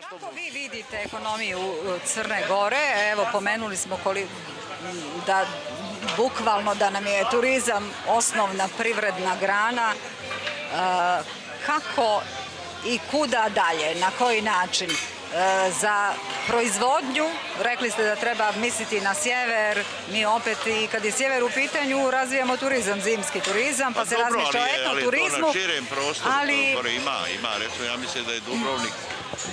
Kako vi vidite ekonomiju Crne Gore? Evo, pomenuli smo da bukvalno da nam je turizam osnovna privredna grana. Kako i kuda dalje, na koji način? Za proizvodnju, rekli ste da treba misliti na sjever, mi opet i kad je sjever u pitanju razvijamo turizam, zimski turizam, pa se razmišlja o etnoturizmu. Ali to na širem prostoru, ima, recimo ja mislim da je Dubrovnik,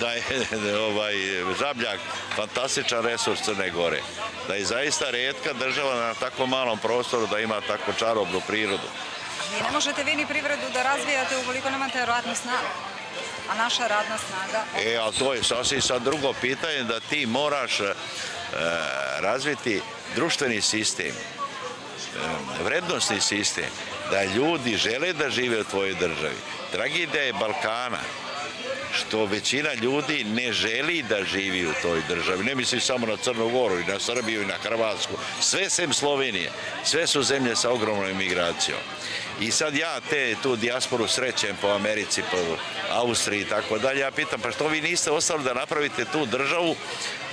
da je Žabljak fantastičan resurs Crne Gore, da je zaista retka država na tako malom prostoru da ima tako čarobnu prirodu. Ne možete vi ni privredu da razvijate ukoliko nemate radnu snagu. A naša radna snaga? Ali to je sasvim sad drugo pitanje, da ti moraš razviti društveni sistem, vrednostni sistem, da ljudi žele da žive u tvojoj državi. Tragedija je Balkana, što većina ljudi ne želi da živi u toj državi. Ne mislim samo na Crnu Goru, i na Srbiju, i na Hrvatsku. Sve sem Slovenije. Sve su zemlje sa ogromnom imigracijom. I sad ja tu dijasporu srećem po Americi, po Austriji i tako dalje. Ja pitam, pa što vi niste ostali da napravite tu državu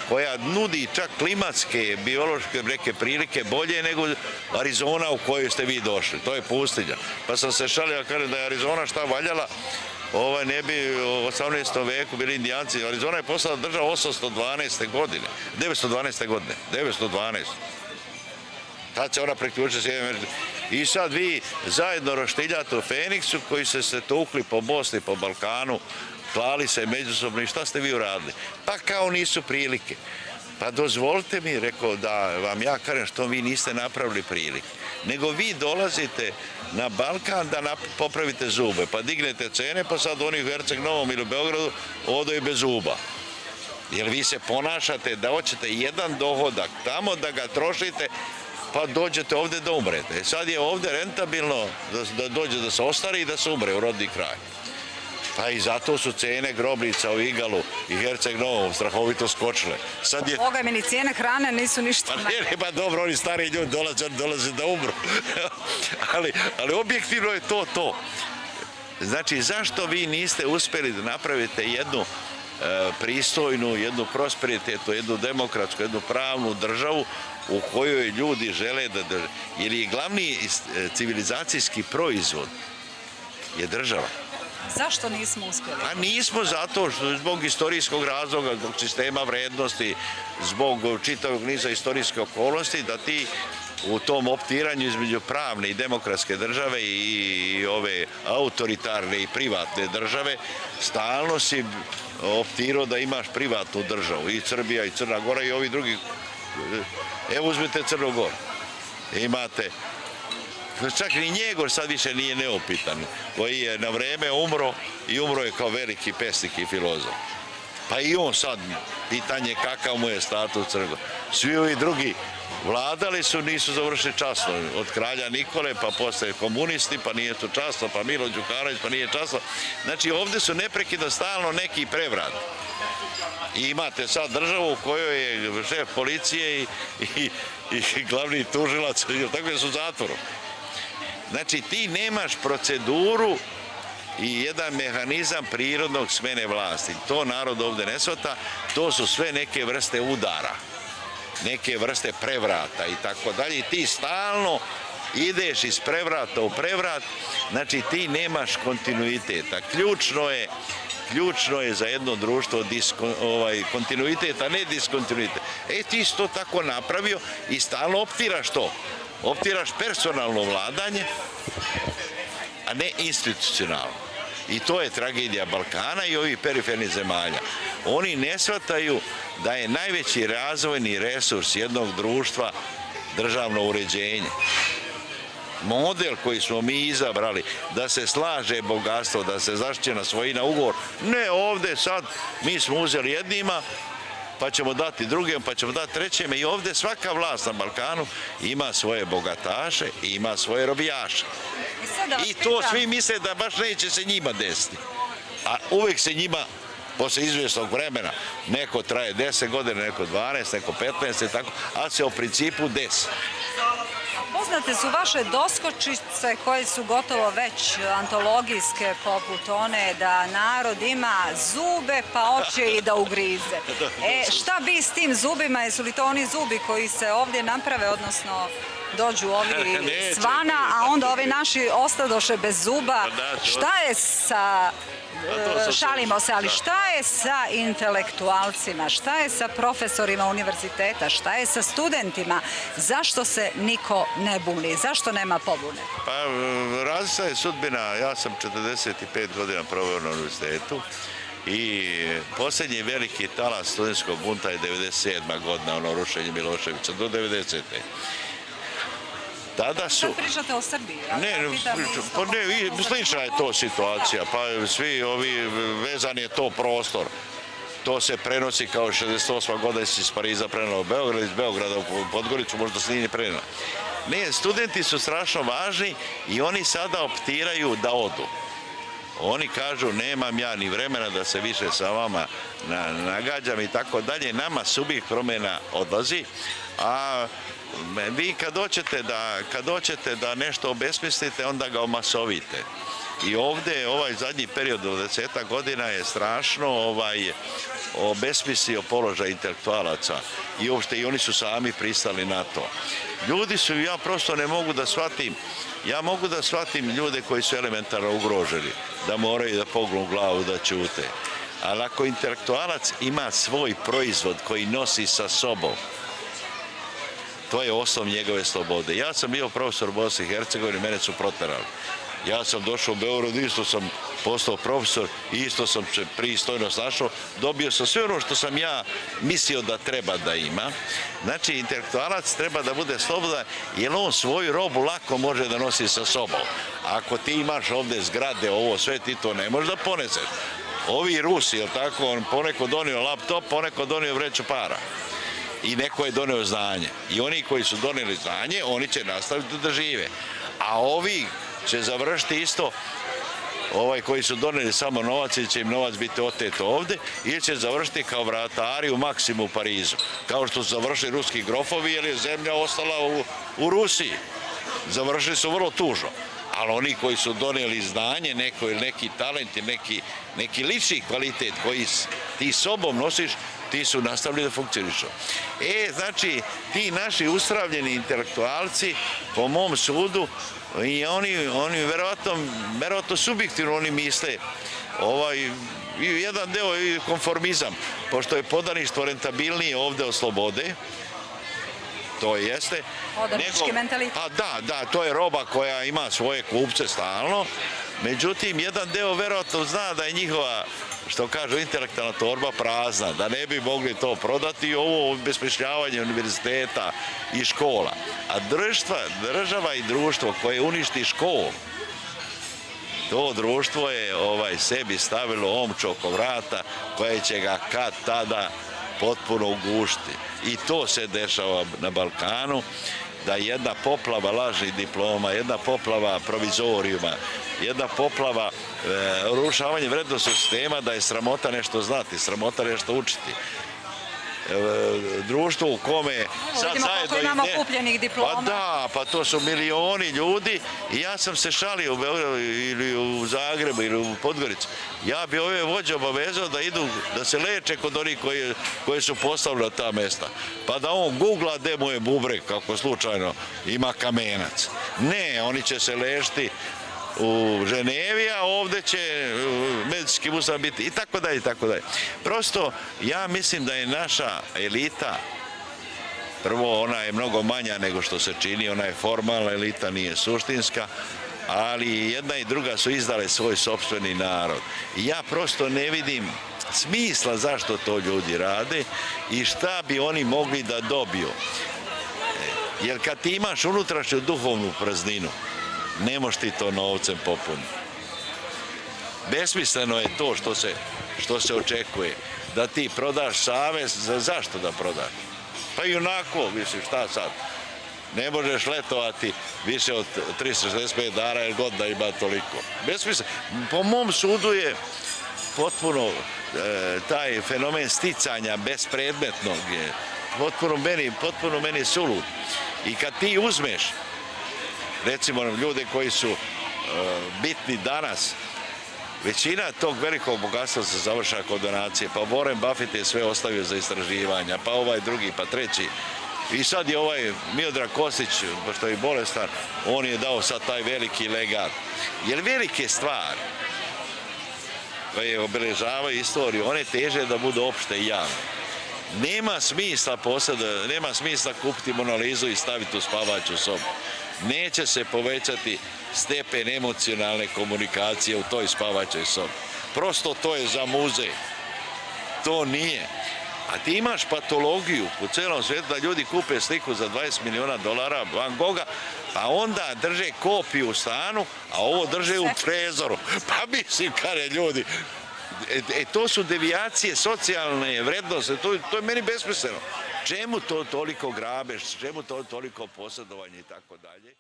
koja nudi čak klimatske, biološke neke prilike bolje nego Arizona u kojoj ste vi došli. To je pustinja. Pa sam se šalio, kažem da je Arizona šta valjala, ne bi u 18. veku bili Indijanci. Arizona je postala država 912. godine. Tad se ona priključila. I sad vi zajedno roštiljate u Feniksu koji se tukli po Bosni, po Balkanu, klali se međusobno i šta ste vi uradili? Pa kao nisu prilike. Pa dozvolite mi, rekao, da vam ja kažem što vi niste napravili prilike. Nego vi dolazite na Balkan da popravite zube, pa dignete cene, pa sad oni u Herceg-Novom ili u Beogradu odaju bez zuba. Jer vi se ponašate da hoćete jedan dohodak tamo da ga trošite, pa dođete ovde da umrete. Sad je ovde rentabilno da dođe da se ostari i da se umre u rodni kraj. Pa i zato su cene grobnica u Igalu i Herceg-Novom strahovito skočile. Boga mi, ni cijene hrane nisu ništa. Pa dobro, oni stari ljudi dolaze da umru. Ali objektivno je to. Znači, zašto vi niste uspeli da napravite jednu pristojnu, jednu prosperitetnu, jednu demokratsku, jednu pravnu državu u kojoj ljudi žele da drže? Jer je glavni civilizacijski proizvod je država. Zašto nismo uspjeli? A nismo zato što zbog istorijskog razloga, zbog sistema vrednosti, zbog čitavog niza istorijske okolnosti, da ti u tom optiranju između pravne i demokratske države i ove autoritarne i privatne države, stalno si optirao da imaš privatnu državu. I Srbija, i Crna Gora, i ovi drugi. Evo uzmite Crnu Goru. Imate... Čak ni Njegor sad više nije neopitan, koji je na vreme umro i umro je kao veliki pesnik i filozof. Pa i on sad, pitanje kakav mu je status Crne Gore. Svi ovi drugi vladali su, nisu završili časno. Od kralja Nikole, pa posle komunisti, pa nije to časno, pa Milo Đukanović, pa nije časno. Znači ovde su neprekidno stalno neki prevrat. I imate sad državu u kojoj je šef policije i glavni tužilac, tako su u zatvoru. Znači, ti nemaš proceduru i jedan mehanizam prirodnog smene vlasti. To narod ovde ne shvata, to su sve neke vrste udara, neke vrste prevrata i tako dalje. I ti stalno ideš iz prevrata u prevrat, znači ti nemaš kontinuiteta. Ključno je za jedno društvo kontinuitet, a ne diskontinuitet. Ti si to tako napravio i stalno optiraš to. Optiraš personalno vladanje, a ne institucionalno. I to je tragedija Balkana i ovih perifernih zemalja. Oni ne shvataju da je najveći razvojni resurs jednog društva državno uređenje. Model koji smo mi izabrali, da se slaže bogatstvo, da se zaštićena svojina ugovor. Ne, ovde sad mi smo uzeli jednima, pa ćemo dati drugim, pa ćemo dati trećem. I ovde svaka vlast na Balkanu ima svoje bogataše i ima svoje robijaše. I to svi misle da baš neće se njima desiti. A uvek se njima, posle izvjesnog vremena, neko traje 10 godina, neko 12, neko 15, tako, ali se u principu desi. Poznate su vaše doskočice koje su gotovo već antologijske, poput one da narod ima zube pa hoće i da ugrize. Šta bi s tim zubima? Jesu li to oni zubi koji se ovdje naprave, odnosno dođu ovi svana, a onda ovi naši ostadoše bez zuba? Šta je sa... Šalimo se, ali šta je sa intelektualcima, šta je sa profesorima univerziteta, šta je sa studentima, zašto se niko ne buni, zašto nema pobune? Pa različita je sudbina, ja sam 45 godina proveo na univerzitetu i posljednji veliki talas studentskog bunta je 97. godina, ono rušenje Miloševića, do 90. Tada su... Sad pričate o Srbiji, slična je to situacija, pa svi ovi, vezan je to prostor. To se prenosi kao 68. godina iz Pariza prenala u Beograd, iz Beograda u Podgoricu, možda se nije prenala. Ne, studenti su strašno važni i oni sada optiraju da odu. Oni kažu, nemam ja ni vremena da se više sa vama nagađam i tako dalje. Nama subjekt promjena odlazi, a vi kad hoćete da nešto obesmislite, onda ga omasovite. I ovdje, ovaj zadnji period od 10 godina je strašno obesmislio položaj intelektualaca i uopšte i oni su sami pristali na to. Ljudi su, ja prosto ne mogu da shvatim, ja mogu da shvatim ljude koji su elementarno ugroženi, da moraju da pognu glavu, da ćute. Ali ako intelektualac ima svoj proizvod koji nosi sa sobom, to je osnov njegove slobode. Ja sam bio profesor u Bosni i Hercegovini, mene su proterali. Ja sam došao u Beograd, isto sam postao profesor, isto sam se pristojno snašao, dobio sam sve ono što sam ja mislio da treba da ima. Znači, intelektualac treba da bude slobodan, jer on svoju robu lako može da nosi sa sobom. Ako ti imaš ovde zgrade, ovo sve, ti to ne možeš da poneseš. Ovi Rusi, jel tako, on poneko donio laptop, poneko donio vreću para. I neko je doneo znanje. I oni koji su doneli znanje, oni će nastaviti da žive. A ovi će završiti isto, koji su doneli samo novac, ili će im novac biti otet ovde, ili će završiti kao vratari u Maksimu u Parizu. Kao što su završili ruski grofovi, jer je zemlja ostala u Rusiji. Završili su vrlo tužno. Ali oni koji su doneli znanje, neki talent, neki lični kvalitet koji ti sobom nosiš, ti su nastavili da funkcionišu. Znači, ti naši ustravljeni intelektualci, po mom sudu, i oni verovatno subjektivno oni misle, jedan deo je konformizam, pošto je podaništvo rentabilnije ovde od slobode, to jeste. Podanički mentalitet. Da, to je roba koja ima svoje kupce stalno. Međutim, jedan deo verovatno zna da je njihova, što kažu, intelektualna torba prazna, da ne bi mogli to prodati i ovo obesmišljavanje univerziteta i škola. A država i društvo koje uništi školu, to društvo je sebi stavilo omču oko vrata koje će ga kad tada potpuno ugušiti. I to se dešava na Balkanu, da jedna poplava lažnih diploma, jedna poplava provizorijuma, jedna poplava rušavanja vrednosnog sistema, da je sramota nešto znati, sramota nešto učiti. Društvo u kome sad vidimo koliko imamo kupljenih diploma. Pa da, pa to su milioni ljudi i ja sam se šalio u Beogradu ili u Zagrebu ili u Podgoricu. Ja bi ove vođe obavezao da idu, da se leče kod onih koji su postavili na ta mesta. Pa da on googla gde mu je bubreg, kako slučajno ima kamenac. Ne, oni će se lešti u Ženevi, a ovde će medicinski ustav biti i tako dalje, i tako dalje. Prosto, ja mislim da je naša elita, prvo, ona je mnogo manja nego što se čini, ona je formalna elita, nije suštinska, ali jedna i druga su izdale svoj sopstveni narod. I ja prosto ne vidim smisla zašto to ljudi rade i šta bi oni mogli da dobiju. Jer kad ti imaš unutrašnju duhovnu prazninu, ne možeš ti to novcem popuniti. Besmisleno je to što se očekuje. Da ti prodaš savest, zašto da prodaš? Pa i onako, mislim, šta sad? Ne možeš letovati više od 365 dana, jer godina ima toliko. Besmisleno. Po mom sudu je potpuno taj fenomen sticanja bespredmetnog je potpuno meni sulud. I kad ti uzmeš recimo ljude koji su bitni danas, većina tog velikog bogatstva se završa kod donacije, pa Warren Buffett je sve ostavio za istraživanja, pa ovaj drugi, pa treći. I sad je ovaj Miodrag Kostić, pošto je bolestan, on je dao sad taj veliki legat. Jer velike stvari koje obeležavaju istoriju, one teže da budu opšte i javne. Nema smisla nema smisla kupiti Monalizu i staviti u spavaću sobu. Neće se povećati stepen emocionalne komunikacije u toj spavaćoj sobi. Prosto to je za muzej. To nije. A ti imaš patologiju u celom svijetu da ljudi kupe sliku za $20 miliona Van Gogha, pa onda drže kopiju u stanu, a ovo drže u trezoru. Pa mislim, kare ljudi, to su devijacije socijalne vrednosti, to je meni besmisleno. Čemu to toliko grabež, čemu to toliko posjedovanje i tako dalje?